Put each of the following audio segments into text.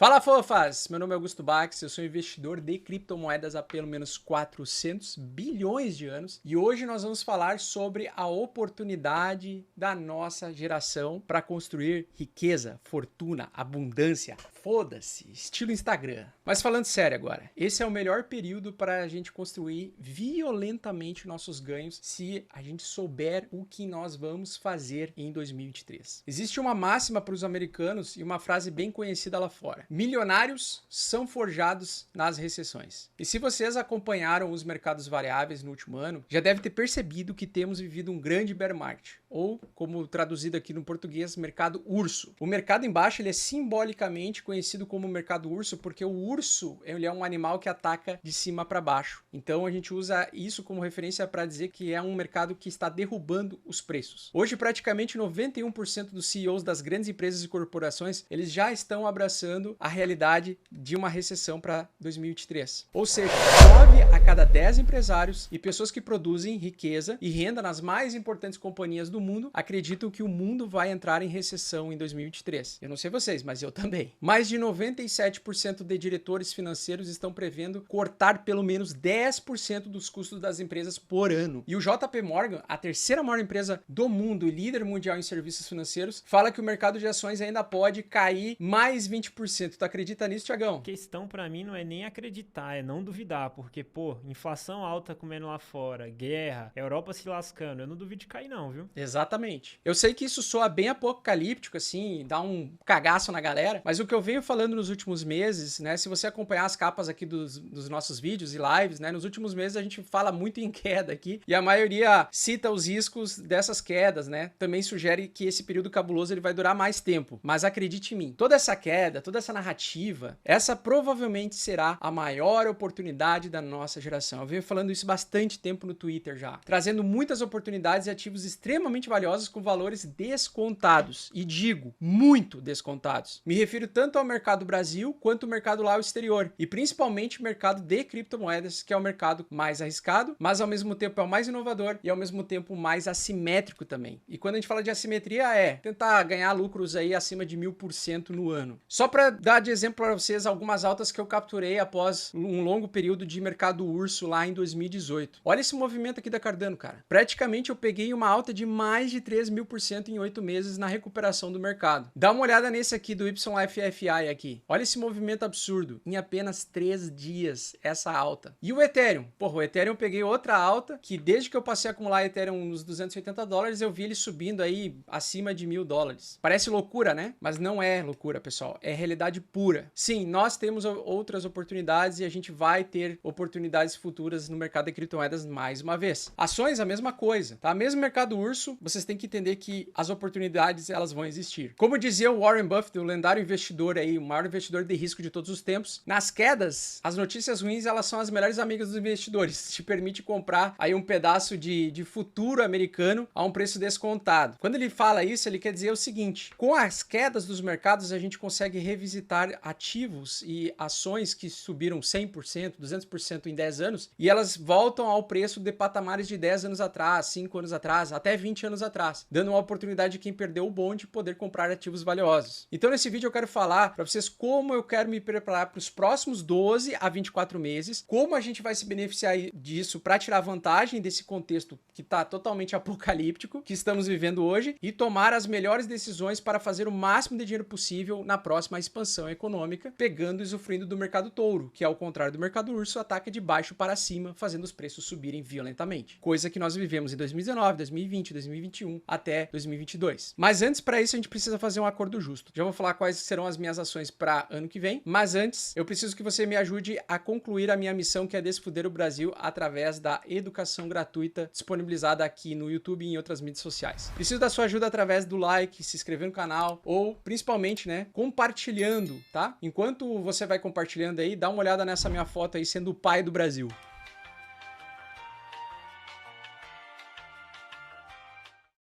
Fala, fofas! Meu nome é Augusto Bax, eu sou investidor de criptomoedas há pelo menos 400 bilhões de anos e hoje nós vamos falar sobre a oportunidade da nossa geração para construir riqueza, fortuna, abundância. Foda-se, estilo Instagram. Mas falando sério agora, esse é o melhor período para a gente construir violentamente nossos ganhos se a gente souber o que nós vamos fazer em 2023. Existe uma máxima para os americanos e uma frase bem conhecida lá fora. Milionários são forjados nas recessões. E se vocês acompanharam os mercados variáveis no último ano, já deve ter percebido que temos vivido um grande bear market, ou como traduzido aqui no português, mercado urso. O mercado embaixo ele é simbolicamente conhecido como mercado urso porque o urso ele é um animal que ataca de cima para baixo. Então a gente usa isso como referência para dizer que é um mercado que está derrubando os preços. Hoje praticamente 91% dos CEOs das grandes empresas e corporações eles já estão abraçando a realidade de uma recessão para 2023. Ou seja, 9 a cada 10 empresários e pessoas que produzem riqueza e renda nas mais importantes companhias do mundo acreditam que o mundo vai entrar em recessão em 2023. Eu não sei vocês, mas eu também. Mais de 97% de diretores financeiros estão prevendo cortar pelo menos 10% dos custos das empresas por ano. E o JP Morgan, a terceira maior empresa do mundo e líder mundial em serviços financeiros, fala que o mercado de ações ainda pode cair mais 20%. Tu acredita nisso, Thiagão? A questão pra mim não é nem acreditar, é não duvidar, porque, inflação alta comendo lá fora, guerra, Europa se lascando, eu não duvido de cair não, viu? Exatamente. Eu sei que isso soa bem apocalíptico, assim, dá um cagaço na galera, mas o que eu venho falando nos últimos meses, né, se você acompanhar as capas aqui dos nossos vídeos e lives, né, nos últimos meses a gente fala muito em queda aqui, e a maioria cita os riscos dessas quedas, né, também sugere que esse período cabuloso ele vai durar mais tempo, mas acredite em mim, toda essa queda, toda essa narrativa, essa provavelmente será a maior oportunidade da nossa geração. Eu venho falando isso bastante tempo no Twitter já, trazendo muitas oportunidades e ativos extremamente valiosos com valores descontados, e digo, muito descontados. Me refiro tanto ao mercado Brasil quanto ao mercado lá ao exterior, e principalmente o mercado de criptomoedas, que é o mercado mais arriscado, mas ao mesmo tempo é o mais inovador e ao mesmo tempo mais assimétrico também. E quando a gente fala de assimetria é tentar ganhar lucros aí acima de 1000% no ano. Só para dar de exemplo para vocês algumas altas que eu capturei após um longo período de mercado urso lá em 2018. Olha esse movimento aqui da Cardano, cara. Praticamente eu peguei uma alta de mais de 3000% em 8 meses na recuperação do mercado. Dá uma olhada nesse aqui do YFFI aqui. Olha esse movimento absurdo. Em apenas 3 dias, essa alta. E o Ethereum? Porra, o Ethereum eu peguei outra alta que desde que eu passei a acumular Ethereum nos $280, eu vi ele subindo aí acima de $1000. Parece loucura, né? Mas não é loucura, pessoal. É realidade pura. Sim, nós temos outras oportunidades e a gente vai ter oportunidades futuras no mercado de criptomoedas mais uma vez. Ações, a mesma coisa, tá? Mesmo mercado urso, vocês têm que entender que as oportunidades, elas vão existir. Como dizia o Warren Buffett, o lendário investidor aí, o maior investidor de risco de todos os tempos, nas quedas, as notícias ruins, elas são as melhores amigas dos investidores. Te permite comprar aí um pedaço de futuro americano a um preço descontado. Quando ele fala isso, ele quer dizer o seguinte: com as quedas dos mercados, a gente consegue revisitar ativos e ações que subiram 100%, 200% em 10 anos, e elas voltam ao preço de patamares de 10 anos atrás, 5 anos atrás, até 20 anos atrás, dando uma oportunidade de quem perdeu o bonde poder comprar ativos valiosos. Então nesse vídeo eu quero falar para vocês como eu quero me preparar para os próximos 12 a 24 meses, como a gente vai se beneficiar disso para tirar vantagem desse contexto que está totalmente apocalíptico que estamos vivendo hoje e tomar as melhores decisões para fazer o máximo de dinheiro possível na próxima expansão econômica, pegando e usufruindo do mercado touro, que ao contrário do mercado urso, ataca de baixo para cima, fazendo os preços subirem violentamente. Coisa que nós vivemos em 2019, 2020, 2021 até 2022. Mas antes, para isso, a gente precisa fazer um acordo justo. Já vou falar quais serão as minhas ações para ano que vem, mas antes, eu preciso que você me ajude a concluir a minha missão, que é desfuder o Brasil através da educação gratuita disponibilizada aqui no YouTube e em outras mídias sociais. Preciso da sua ajuda através do like, se inscrever no canal ou, principalmente, né, compartilhando, tá? Enquanto você vai compartilhando aí, dá uma olhada nessa minha foto aí sendo o pai do Brasil.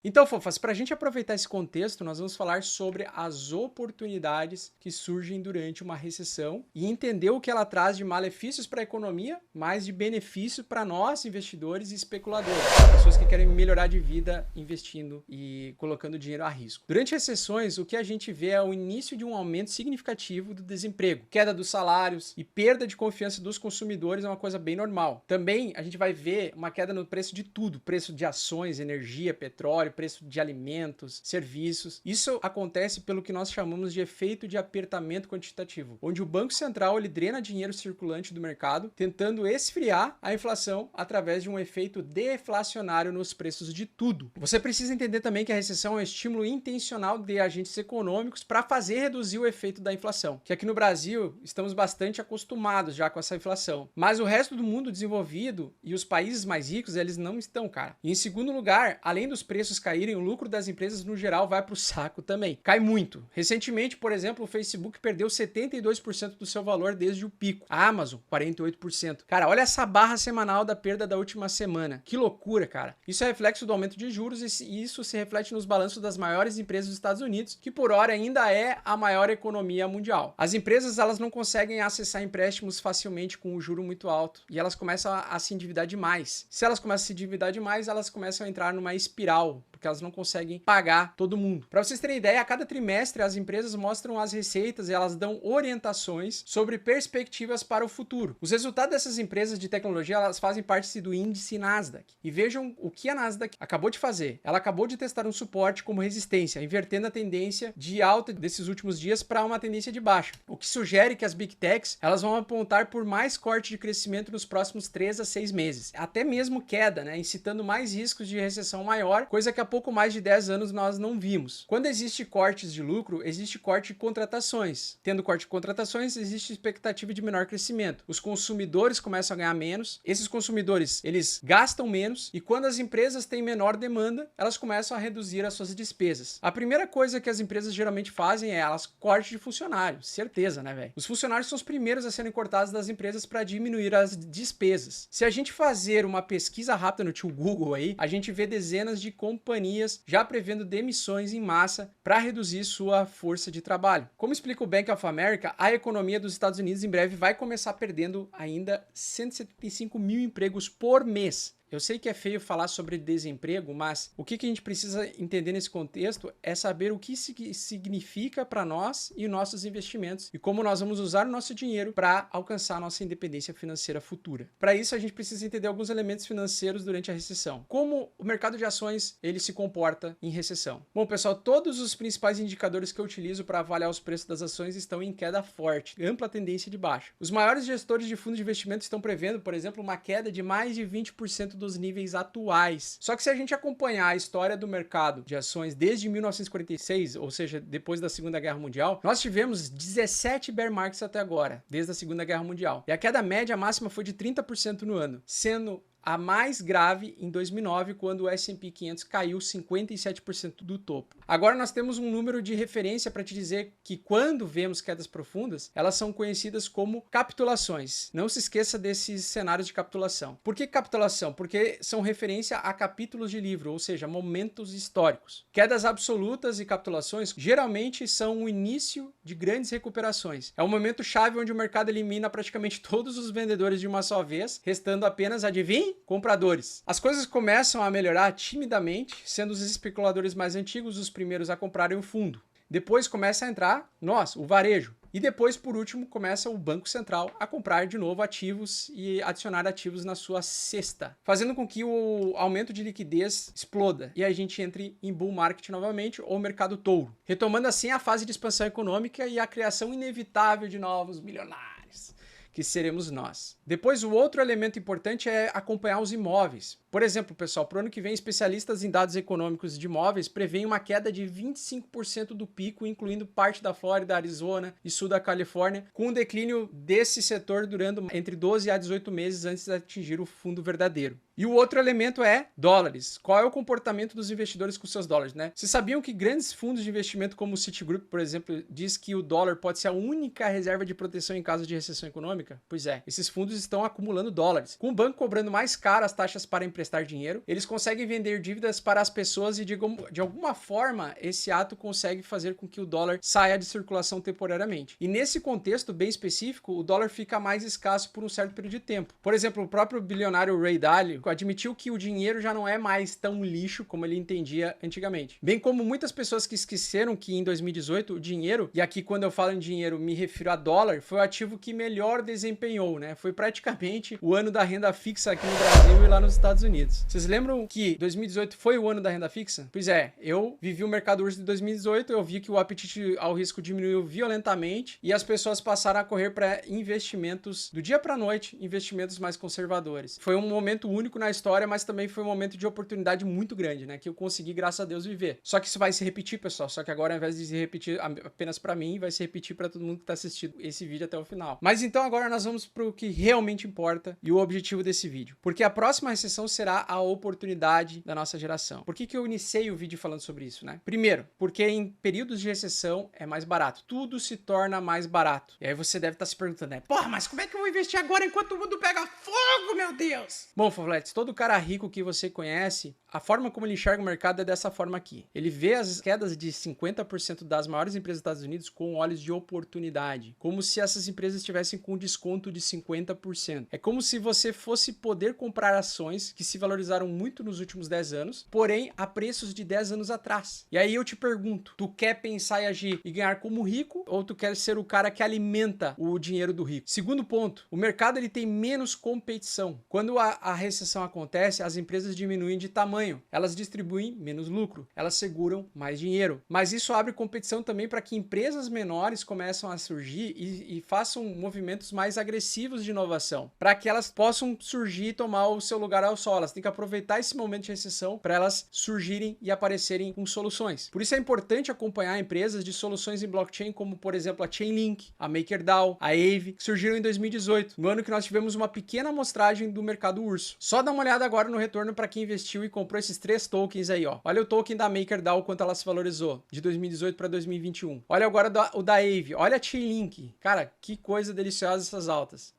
Então, fofas, para a gente aproveitar esse contexto, nós vamos falar sobre as oportunidades que surgem durante uma recessão e entender o que ela traz de malefícios para a economia, mas de benefício para nós, investidores e especuladores, pessoas que querem melhorar de vida investindo e colocando dinheiro a risco. Durante recessões, o que a gente vê é o início de um aumento significativo do desemprego, queda dos salários e perda de confiança dos consumidores é uma coisa bem normal. Também a gente vai ver uma queda no preço de tudo, preço de ações, energia, petróleo, preço de alimentos, serviços. Isso acontece pelo que nós chamamos de efeito de apertamento quantitativo, onde o Banco Central ele drena dinheiro circulante do mercado, tentando esfriar a inflação através de um efeito deflacionário nos preços de tudo. Você precisa entender também que a recessão é um estímulo intencional de agentes econômicos para fazer reduzir o efeito da inflação, que aqui no Brasil estamos bastante acostumados já com essa inflação, mas o resto do mundo desenvolvido e os países mais ricos, eles não estão, cara. E em segundo lugar, além dos preços caírem, o lucro das empresas no geral vai pro saco também. Cai muito. Recentemente, por exemplo, o Facebook perdeu 72% do seu valor desde o pico. A Amazon, 48%. Cara, olha essa barra semanal da perda da última semana. Que loucura, cara. Isso é reflexo do aumento de juros e isso se reflete nos balanços das maiores empresas dos Estados Unidos, que por hora ainda é a maior economia mundial. As empresas, elas não conseguem acessar empréstimos facilmente com o juro muito alto e elas começam a se endividar demais. Se elas começam a se endividar demais, elas começam a entrar numa espiral, porque elas não conseguem pagar todo mundo. Para vocês terem ideia, a cada trimestre as empresas mostram as receitas e elas dão orientações sobre perspectivas para o futuro. Os resultados dessas empresas de tecnologia, elas fazem parte do índice Nasdaq. E vejam o que a Nasdaq acabou de fazer. Ela acabou de testar um suporte como resistência, invertendo a tendência de alta desses últimos dias para uma tendência de baixa. O que sugere que as Big Techs, elas vão apontar por mais corte de crescimento nos próximos 3 a 6 meses. Até mesmo queda, né? Incitando mais riscos de recessão maior, coisa que há pouco mais de 10 anos nós não vimos. Quando existe cortes de lucro, existe corte de contratações. Tendo corte de contratações, existe expectativa de menor crescimento. Os consumidores começam a ganhar menos, esses consumidores, eles gastam menos e quando as empresas têm menor demanda, elas começam a reduzir as suas despesas. A primeira coisa que as empresas geralmente fazem é elas cortam de funcionários. Certeza, né, velho? Os funcionários são os primeiros a serem cortados das empresas para diminuir as despesas. Se a gente fazer uma pesquisa rápida no tio Google aí, a gente vê dezenas de companhias já prevendo demissões em massa para reduzir sua força de trabalho. Como explica o Bank of America, a economia dos Estados Unidos em breve vai começar perdendo ainda 175 mil empregos por mês. Eu sei que é feio falar sobre desemprego, mas o que a gente precisa entender nesse contexto é saber o que significa para nós e nossos investimentos e como nós vamos usar o nosso dinheiro para alcançar a nossa independência financeira futura. Para isso, a gente precisa entender alguns elementos financeiros durante a recessão. Como o mercado de ações ele se comporta em recessão. Bom, pessoal, todos os principais indicadores que eu utilizo para avaliar os preços das ações estão em queda forte, ampla tendência de baixa. Os maiores gestores de fundos de investimento estão prevendo, por exemplo, uma queda de mais de 20% dos níveis atuais. Só que se a gente acompanhar a história do mercado de ações desde 1946, ou seja, depois da Segunda Guerra Mundial, nós tivemos 17 bear markets até agora, desde a Segunda Guerra Mundial. E a queda média máxima foi de 30% no ano, sendo a mais grave em 2009, quando o S&P 500 caiu 57% do topo. Agora nós temos um número de referência para te dizer que quando vemos quedas profundas, elas são conhecidas como capitulações. Não se esqueça desses cenários de capitulação. Por que capitulação? Porque são referência a capítulos de livro, ou seja, momentos históricos. Quedas absolutas e capitulações geralmente são o início de grandes recuperações. É um momento chave onde o mercado elimina praticamente todos os vendedores de uma só vez, restando apenas, adivinhe, compradores. As coisas começam a melhorar timidamente, sendo os especuladores mais antigos os primeiros a comprarem o fundo. Depois começa a entrar nós, o varejo. E depois, por último, começa o Banco Central a comprar de novo ativos e adicionar ativos na sua cesta, fazendo com que o aumento de liquidez exploda e a gente entre em bull market novamente ou mercado touro, retomando assim a fase de expansão econômica e a criação inevitável de novos milionários, que seremos nós. Depois, o outro elemento importante é acompanhar os imóveis. Por exemplo, pessoal, para o ano que vem, especialistas em dados econômicos de imóveis preveem uma queda de 25% do pico, incluindo parte da Flórida, Arizona e sul da Califórnia, com um declínio desse setor durando entre 12 a 18 meses antes de atingir o fundo verdadeiro. E o outro elemento é dólares. Qual é o comportamento dos investidores com seus dólares, né? Vocês sabiam que grandes fundos de investimento como o Citigroup, por exemplo, diz que o dólar pode ser a única reserva de proteção em caso de recessão econômica? Pois é, esses fundos estão acumulando dólares. Com o banco cobrando mais caro as taxas para emprestar dinheiro, eles conseguem vender dívidas para as pessoas e de alguma forma esse ato consegue fazer com que o dólar saia de circulação temporariamente. E nesse contexto bem específico, o dólar fica mais escasso por um certo período de tempo. Por exemplo, o próprio bilionário Ray Dalio admitiu que o dinheiro já não é mais tão lixo como ele entendia antigamente. Bem como muitas pessoas que esqueceram que em 2018 o dinheiro, e aqui quando eu falo em dinheiro me refiro a dólar, foi o ativo que melhor desempenhou, né? Foi praticamente o ano da renda fixa aqui no Brasil e lá nos Estados Unidos. Vocês lembram que 2018 foi o ano da renda fixa? Pois é, eu vivi o mercado urso de 2018, eu vi que o apetite ao risco diminuiu violentamente e as pessoas passaram a correr para investimentos do dia para a noite, investimentos mais conservadores. Foi um momento único na história, mas também foi um momento de oportunidade muito grande, né? Que eu consegui, graças a Deus, viver. Só que isso vai se repetir, pessoal. Só que agora, ao invés de se repetir apenas para mim, vai se repetir para todo mundo que tá assistindo esse vídeo até o final. Mas então agora nós vamos pro que realmente importa e o objetivo desse vídeo. Porque a próxima recessão será a oportunidade da nossa geração. Por que eu iniciei o vídeo falando sobre isso, né? Primeiro, porque em períodos de recessão é mais barato. Tudo se torna mais barato. E aí você deve estar se perguntando, né? Porra, mas como é que eu vou investir agora enquanto o mundo pega fogo, meu Deus? Bom, Fofletes, todo cara rico que você conhece, a forma como ele enxerga o mercado é dessa forma aqui. Ele vê as quedas de 50% das maiores empresas dos Estados Unidos com olhos de oportunidade. Como se essas empresas estivessem com desconto de 50%. É como se você fosse poder comprar ações que se valorizaram muito nos últimos 10 anos, porém a preços de 10 anos atrás. E aí eu te pergunto, tu quer pensar e agir e ganhar como rico ou tu quer ser o cara que alimenta o dinheiro do rico? Segundo ponto, o mercado ele tem menos competição. Quando a recessão acontece, as empresas diminuem de tamanho, elas distribuem menos lucro, elas seguram mais dinheiro. Mas isso abre competição também para que empresas menores começam a surgir e façam movimentos mais agressivos de inovação, para que elas possam surgir e tomar o seu lugar ao sol. Elas têm que aproveitar esse momento de recessão para elas surgirem e aparecerem com soluções. Por isso é importante acompanhar empresas de soluções em blockchain, como por exemplo a Chainlink, a MakerDAO, a Aave, que surgiram em 2018, no ano que nós tivemos uma pequena amostragem do mercado urso. Só dá uma olhada agora no retorno para quem investiu e comprou esses 3 tokens aí, ó. Olha o token da MakerDAO, quanto ela se valorizou, de 2018 para 2021. Olha agora o da Aave, olha a Chainlink. Cara, que coisa deliciosa essas altas.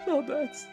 Saudades.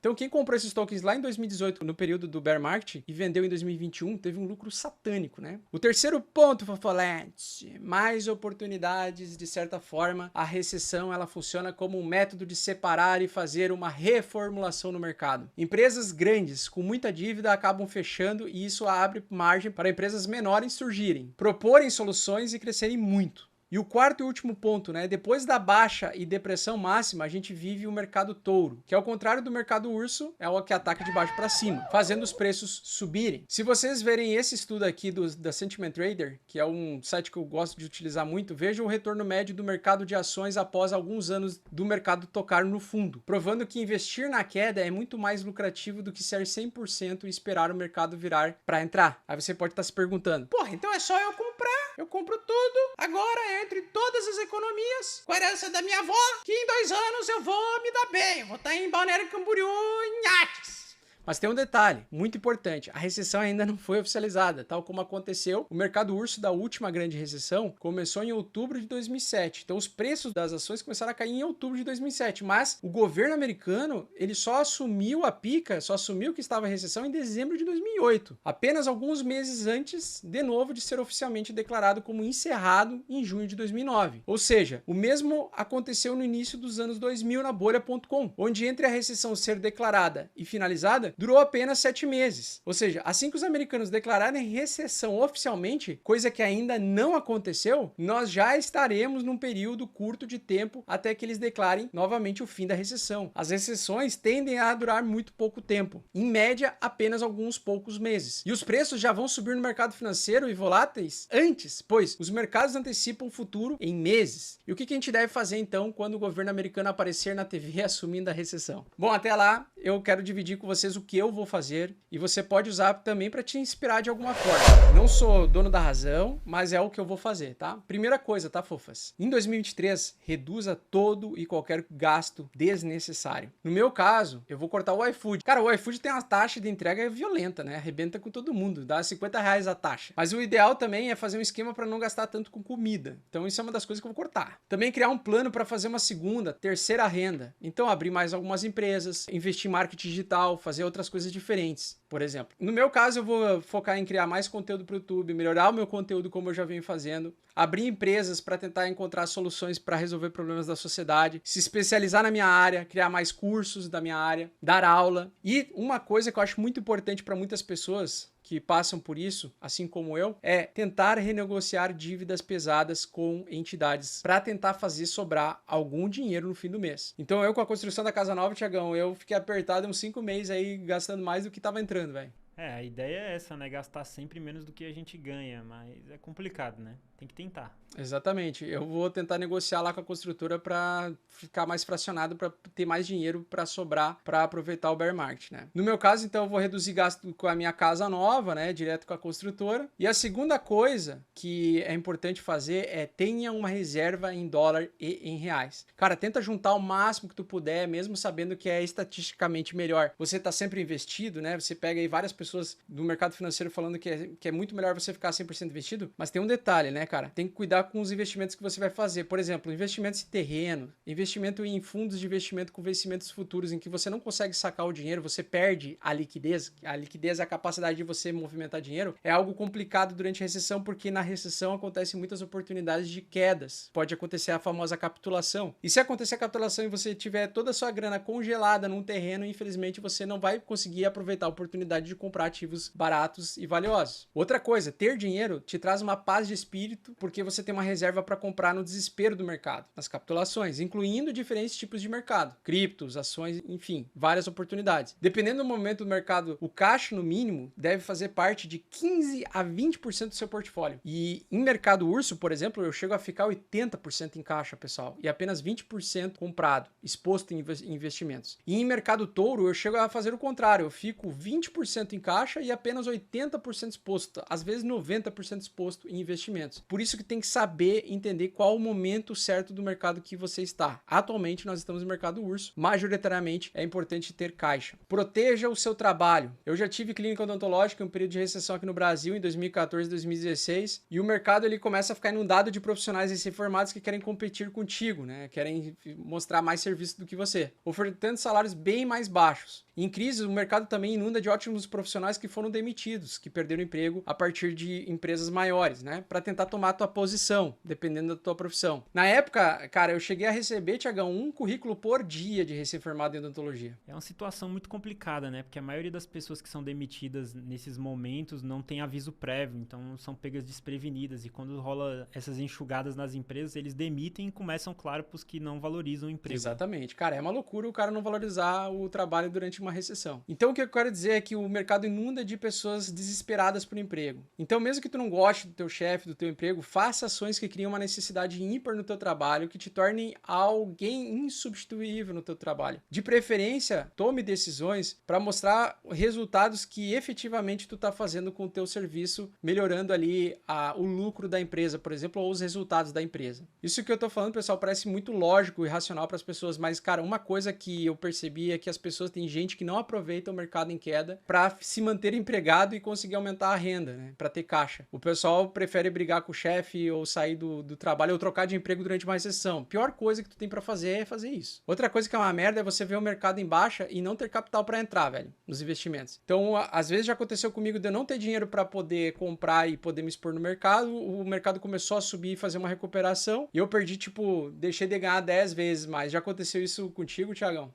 Então quem comprou esses tokens lá em 2018, no período do bear market, e vendeu em 2021, teve um lucro satânico, né? O terceiro ponto, Fofolete, mais oportunidades. De certa forma, a recessão ela funciona como um método de separar e fazer uma reformulação no mercado. Empresas grandes com muita dívida acabam fechando e isso abre margem para empresas menores surgirem, proporem soluções e crescerem muito. E o quarto e último ponto, né? Depois da baixa e depressão máxima, a gente vive o mercado touro, que ao contrário do mercado urso, é o que ataca de baixo para cima, fazendo os preços subirem. Se vocês verem esse estudo aqui da Sentiment Trader, que é um site que eu gosto de utilizar muito, vejam o retorno médio do mercado de ações após alguns anos do mercado tocar no fundo, provando que investir na queda é muito mais lucrativo do que ser 100% e esperar o mercado virar para entrar. Aí você pode estar se perguntando, porra, então é só eu comprar, eu compro tudo, agora entre todas as economias, com a herança da minha avó, que em 2 anos eu vou me dar bem, eu vou estar em Balneário Camboriú, em iates. Mas tem um detalhe muito importante, a recessão ainda não foi oficializada, tal como aconteceu. O mercado urso da última grande recessão começou em outubro de 2007, então os preços das ações começaram a cair em outubro de 2007, mas o governo americano, ele só assumiu a pica, só assumiu que estava em recessão em dezembro de 2008, apenas alguns meses antes, de novo, de ser oficialmente declarado como encerrado em junho de 2009. Ou seja, o mesmo aconteceu no início dos anos 2000 na bolha.com, onde entre a recessão ser declarada e finalizada, durou apenas 7 meses. Ou seja, assim que os americanos declararem recessão oficialmente, coisa que ainda não aconteceu, nós já estaremos num período curto de tempo até que eles declarem novamente o fim da recessão. As recessões tendem a durar muito pouco tempo, em média apenas alguns poucos meses. E os preços já vão subir no mercado financeiro e voláteis antes, pois os mercados antecipam o futuro em meses. E o que a gente deve fazer então quando o governo americano aparecer na TV assumindo a recessão? Bom, até lá, eu quero dividir com vocês o que eu vou fazer e você pode usar também para te inspirar de alguma forma. Não sou dono da razão, mas é o que eu vou fazer, tá? Primeira coisa, tá, fofas? Em 2023, reduza todo e qualquer gasto desnecessário. No meu caso, eu vou cortar o iFood. Cara, o iFood tem uma taxa de entrega violenta, né? Arrebenta com todo mundo, dá R$50 a taxa. Mas o ideal também é fazer um esquema para não gastar tanto com comida. Então isso é uma das coisas que eu vou cortar. Também criar um plano para fazer uma segunda, terceira renda. Então abrir mais algumas empresas, investir em marketing digital, fazer outras coisas diferentes, por exemplo. No meu caso, eu vou focar em criar mais conteúdo para o YouTube, melhorar o meu conteúdo como eu já venho fazendo, abrir empresas para tentar encontrar soluções para resolver problemas da sociedade, se especializar na minha área, criar mais cursos da minha área, dar aula. E uma coisa que eu acho muito importante para muitas pessoas que passam por isso, assim como eu, é tentar renegociar dívidas pesadas com entidades para tentar fazer sobrar algum dinheiro no fim do mês. Então eu com a construção da casa nova, Thiagão, eu fiquei apertado uns 5 meses aí gastando mais do que tava entrando, velho. A ideia é essa, né? Gastar sempre menos do que a gente ganha, mas é complicado, né? Tem que tentar. Exatamente. Eu vou tentar negociar lá com a construtora para ficar mais fracionado, para ter mais dinheiro para sobrar, para aproveitar o bear market, né? No meu caso, então, eu vou reduzir gasto com a minha casa nova, né? Direto com a construtora. E a segunda coisa que é importante fazer é tenha uma reserva em dólar e em reais. Cara, tenta juntar o máximo que tu puder, mesmo sabendo que é estatisticamente melhor. Você tá sempre investido, né? Você pega aí várias pessoas do mercado financeiro falando que é muito melhor você ficar 100% investido, mas tem um detalhe, né, cara? Tem que cuidar com os investimentos que você vai fazer. Por exemplo, investimentos em terreno, investimento em fundos de investimento com vencimentos futuros em que você não consegue sacar o dinheiro, você perde a liquidez. A liquidez é a capacidade de você movimentar dinheiro. É algo complicado durante a recessão, porque na recessão acontecem muitas oportunidades de quedas. Pode acontecer a famosa capitulação. E se acontecer a capitulação e você tiver toda a sua grana congelada num terreno, infelizmente você não vai conseguir aproveitar a oportunidade de comprar ativos baratos e valiosos. Outra coisa, ter dinheiro te traz uma paz de espírito, porque você tem uma reserva para comprar no desespero do mercado, nas capitulações, incluindo diferentes tipos de mercado, criptos, ações, enfim, várias oportunidades. Dependendo do momento do mercado, o caixa no mínimo deve fazer parte de 15 a 20% do seu portfólio. E em mercado urso, por exemplo, eu chego a ficar 80% em caixa, pessoal, e apenas 20% comprado, exposto em investimentos. E em mercado touro, eu chego a fazer o contrário, eu fico 20% em caixa e apenas 80% exposto, às vezes 90% exposto em investimentos. Por isso que tem que saber entender qual o momento certo do mercado que você está. Atualmente nós estamos no mercado urso, majoritariamente é importante ter caixa. Proteja o seu trabalho. Eu já tive clínica odontológica em um período de recessão aqui no Brasil em 2014, 2016, e o mercado ele começa a ficar inundado de profissionais recém-formados que querem competir contigo, né? Querem mostrar mais serviço do que você, ofertando salários bem mais baixos. Em crise, o mercado também inunda de ótimos profissionais que foram demitidos, que perderam emprego a partir de empresas maiores, né? Para tentar tomar a tua posição, dependendo da tua profissão. Na época, cara, eu cheguei a receber, Thiagão, um currículo por dia de recém-formado em odontologia. É uma situação muito complicada, né? Porque a maioria das pessoas que são demitidas nesses momentos não tem aviso prévio, então são pegas desprevenidas. E quando rola essas enxugadas nas empresas, eles demitem e começam, claro, para os que não valorizam o emprego. Exatamente. Cara, é uma loucura o cara não valorizar o trabalho durante uma recessão. Então o que eu quero dizer é que o mercado inunda de pessoas desesperadas por emprego. Então mesmo que tu não goste do teu chefe, do teu emprego, faça ações que criem uma necessidade ímpar no teu trabalho, que te tornem alguém insubstituível no teu trabalho. De preferência, tome decisões para mostrar resultados que efetivamente tu tá fazendo com o teu serviço, melhorando ali o lucro da empresa, por exemplo, ou os resultados da empresa. Isso que eu tô falando, pessoal, parece muito lógico e racional para as pessoas, mas cara, uma coisa que eu percebi é que as pessoas têm gente que não aproveita o mercado em queda para se manter empregado e conseguir aumentar a renda, né? Para ter caixa. O pessoal prefere brigar com o chefe ou sair do trabalho ou trocar de emprego durante uma recessão. Pior coisa que tu tem para fazer é fazer isso. Outra coisa que é uma merda é você ver o mercado em baixa e não ter capital para entrar, velho, nos investimentos. Então, às vezes já aconteceu comigo de eu não ter dinheiro para poder comprar e poder me expor no mercado. O mercado começou a subir e fazer uma recuperação e eu perdi, tipo, deixei de ganhar 10 vezes mais. Já aconteceu isso contigo, Thiagão?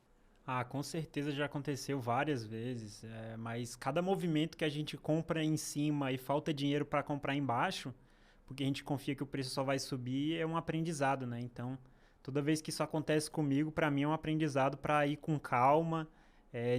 Com certeza já aconteceu várias vezes, mas cada movimento que a gente compra em cima e falta dinheiro para comprar embaixo, porque a gente confia que o preço só vai subir, é um aprendizado, né? Então, toda vez que isso acontece comigo, para mim é um aprendizado para ir com calma,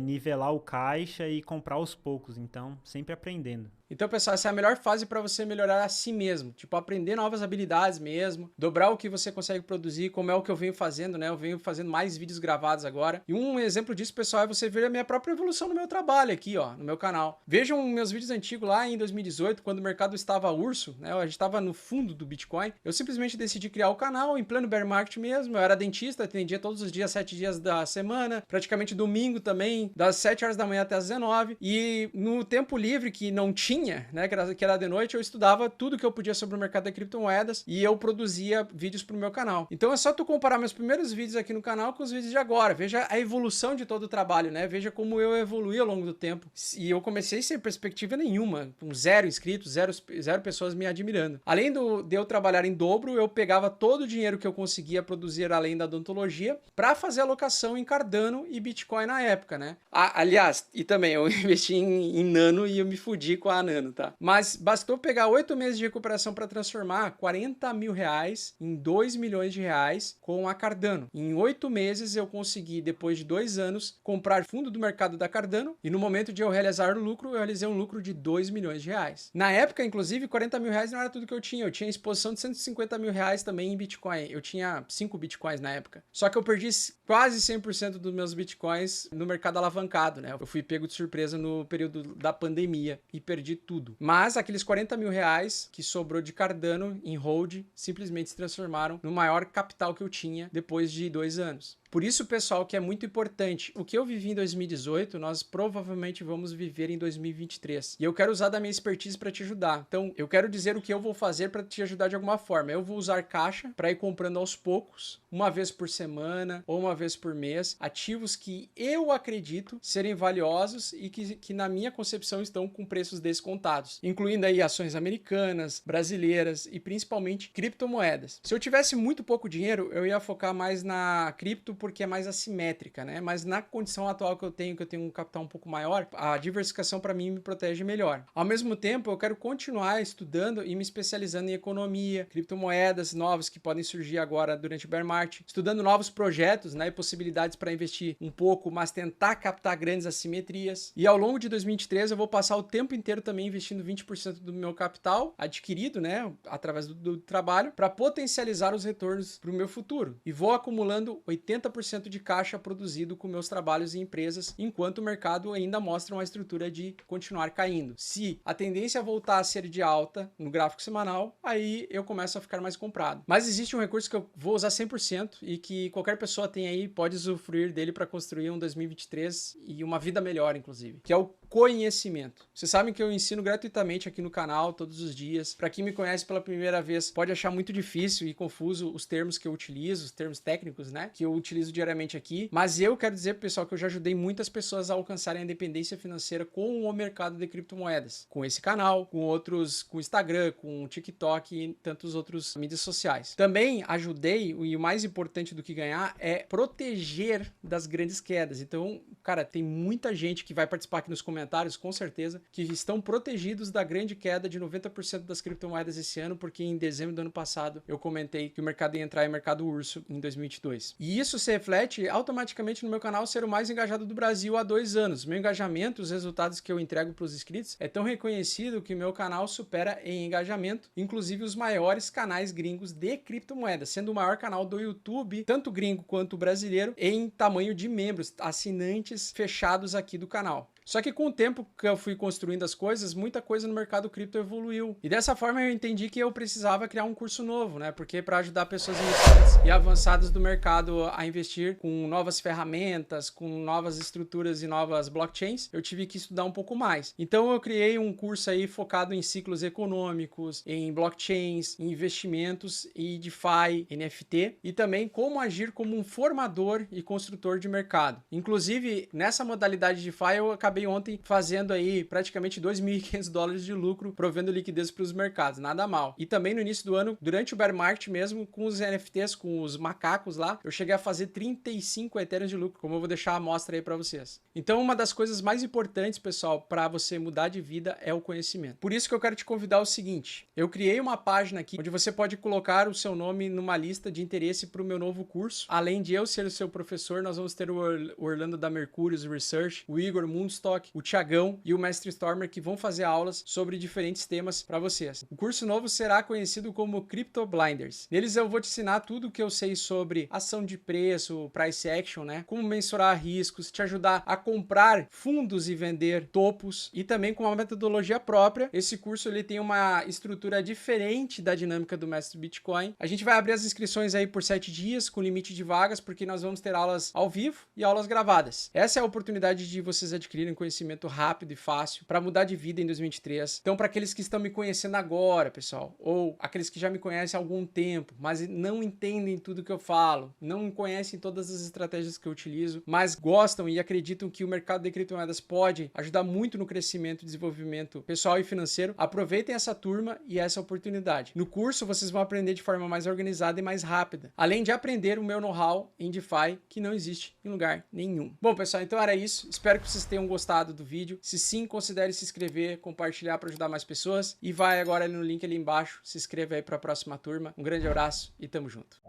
nivelar o caixa e comprar aos poucos, então sempre aprendendo. Então, pessoal, essa é a melhor fase para você melhorar a si mesmo. Tipo, aprender novas habilidades mesmo, dobrar o que você consegue produzir, como é o que eu venho fazendo, né? Eu venho fazendo mais vídeos gravados agora. E um exemplo disso, pessoal, é você ver a minha própria evolução no meu trabalho aqui, ó, no meu canal. Vejam meus vídeos antigos lá em 2018, quando o mercado estava urso, né? A gente estava no fundo do Bitcoin. Eu simplesmente decidi criar o canal em pleno bear market mesmo. Eu era dentista, atendia todos os dias, 7 dias da semana, praticamente domingo também, das 7 horas da manhã até as 19. E no tempo livre que não tinha, né, que era de noite, eu estudava tudo que eu podia sobre o mercado de criptomoedas e eu produzia vídeos pro meu canal. Então é só tu comparar meus primeiros vídeos aqui no canal com os vídeos de agora. Veja a evolução de todo o trabalho, né? Veja como eu evoluí ao longo do tempo. E eu comecei sem perspectiva nenhuma, com 0 inscritos, zero pessoas me admirando. Além de eu trabalhar em dobro, eu pegava todo o dinheiro que eu conseguia produzir além da odontologia para fazer alocação em Cardano e Bitcoin na época, né? Aliás, e também eu investi em Nano e eu me fudi com a Nano, tá? Mas bastou pegar 8 meses de recuperação para transformar 40 mil reais em 2 milhões de reais com a Cardano. Em 8 meses eu consegui, depois de 2 anos, comprar fundo do mercado da Cardano e no momento de eu realizar o lucro, eu realizei um lucro de 2 milhões de reais. Na época, inclusive, 40 mil reais não era tudo que eu tinha exposição de 150 mil reais também em Bitcoin. Eu tinha 5 Bitcoins na época. Só que eu perdi quase 100% dos meus Bitcoins no mercado alavancado, né? Eu fui pego de surpresa no período da pandemia e perdi tudo. Mas aqueles 40 mil reais que sobrou de Cardano em hold simplesmente se transformaram no maior capital que eu tinha depois de 2 anos. Por isso, pessoal, que é muito importante. O que eu vivi em 2018, nós provavelmente vamos viver em 2023. E eu quero usar da minha expertise para te ajudar. Então, eu quero dizer o que eu vou fazer para te ajudar de alguma forma. Eu vou usar caixa para ir comprando aos poucos, uma vez por semana ou uma vez por mês, ativos que eu acredito serem valiosos e que na minha concepção estão com preços descontados, incluindo aí ações americanas, brasileiras e principalmente criptomoedas. Se eu tivesse muito pouco dinheiro, eu ia focar mais na cripto porque é mais assimétrica, né? Mas na condição atual que eu tenho um capital um pouco maior, a diversificação para mim me protege melhor. Ao mesmo tempo, eu quero continuar estudando e me especializando em economia, criptomoedas novas que podem surgir agora durante o bear market, estudando novos projetos, né, e possibilidades para investir um pouco, mas tentar captar grandes assimetrias. E ao longo de 2023 eu vou passar o tempo inteiro também investindo 20% do meu capital adquirido, né, através do trabalho, para potencializar os retornos para o meu futuro. E vou acumulando 80% de caixa produzido com meus trabalhos em empresas, enquanto o mercado ainda mostra uma estrutura de continuar caindo. Se a tendência voltar a ser de alta no gráfico semanal, aí eu começo a ficar mais comprado. Mas existe um recurso que eu vou usar 100% e que qualquer pessoa tem aí, pode usufruir dele para construir um 2023 e uma vida melhor, inclusive, que é o conhecimento. Vocês sabem que eu ensino gratuitamente aqui no canal todos os dias. Para quem me conhece pela primeira vez, pode achar muito difícil e confuso os termos que eu utilizo, os termos técnicos, né, que eu utilizo diariamente aqui, mas eu quero dizer, pessoal, que eu já ajudei muitas pessoas a alcançarem a independência financeira com o mercado de criptomoedas, com esse canal, com outros, com o Instagram, com o TikTok e tantos outros mídias sociais. Também ajudei, e o mais importante do que ganhar é proteger das grandes quedas. Então, cara, tem muita gente que vai participar aqui nos comentários, com certeza, que estão protegidos da grande queda de 90% das criptomoedas esse ano, porque em dezembro do ano passado eu comentei que o mercado ia entrar em mercado urso em 2022. E isso se reflete automaticamente no meu canal ser o mais engajado do Brasil há 2 anos. Meu engajamento, os resultados que eu entrego para os inscritos, é tão reconhecido que meu canal supera em engajamento, inclusive os maiores canais gringos de criptomoedas, sendo o maior canal do YouTube, tanto gringo quanto brasileiro, em tamanho de membros, assinantes fechados aqui do canal. Só que com o tempo que eu fui construindo as coisas, muita coisa no mercado cripto evoluiu. E dessa forma eu entendi que eu precisava criar um curso novo, né? Porque para ajudar pessoas iniciantes e avançadas do mercado a investir com novas ferramentas, com novas estruturas e novas blockchains, eu tive que estudar um pouco mais. Então eu criei um curso aí focado em ciclos econômicos, em blockchains, em investimentos e DeFi, NFT, e também como agir como um formador e construtor de mercado. Inclusive, nessa modalidade de DeFi eu acabei ontem fazendo aí praticamente $2.500 de lucro, provendo liquidez para os mercados, nada mal. E também no início do ano, durante o bear market mesmo, com os NFTs, com os macacos lá, eu cheguei a fazer 35 Ethereum de lucro, como eu vou deixar a amostra aí para vocês. Então, uma das coisas mais importantes, pessoal, para você mudar de vida é o conhecimento. Por isso que eu quero te convidar ao seguinte, eu criei uma página aqui, onde você pode colocar o seu nome numa lista de interesse para o meu novo curso. Além de eu ser o seu professor, nós vamos ter o Orlando da Mercurius Research, o Igor Mundstorm, Vostok, o Thiagão e o Mestre Stormer, que vão fazer aulas sobre diferentes temas para vocês. O curso novo será conhecido como Crypto Blinders. Neles eu vou te ensinar tudo o que eu sei sobre ação de preço, price action, né? Como mensurar riscos, te ajudar a comprar fundos e vender topos, e também com uma metodologia própria. Esse curso ele tem uma estrutura diferente da dinâmica do Mestre Bitcoin. A gente vai abrir as inscrições aí por 7 dias, com limite de vagas, porque nós vamos ter aulas ao vivo e aulas gravadas. Essa é a oportunidade de vocês adquirirem conhecimento rápido e fácil para mudar de vida em 2023. Então, para aqueles que estão me conhecendo agora, pessoal, ou aqueles que já me conhecem há algum tempo, mas não entendem tudo que eu falo, não conhecem todas as estratégias que eu utilizo, mas gostam e acreditam que o mercado de criptomoedas pode ajudar muito no crescimento e desenvolvimento pessoal e financeiro, aproveitem essa turma e essa oportunidade. No curso, vocês vão aprender de forma mais organizada e mais rápida, além de aprender o meu know-how em DeFi, que não existe em lugar nenhum. Bom, pessoal, então era isso. Espero que vocês tenham gostado do vídeo. Se sim, considere se inscrever, compartilhar para ajudar mais pessoas, e vai agora ali no link ali embaixo, se inscreva aí para a próxima turma. Um grande abraço e tamo junto.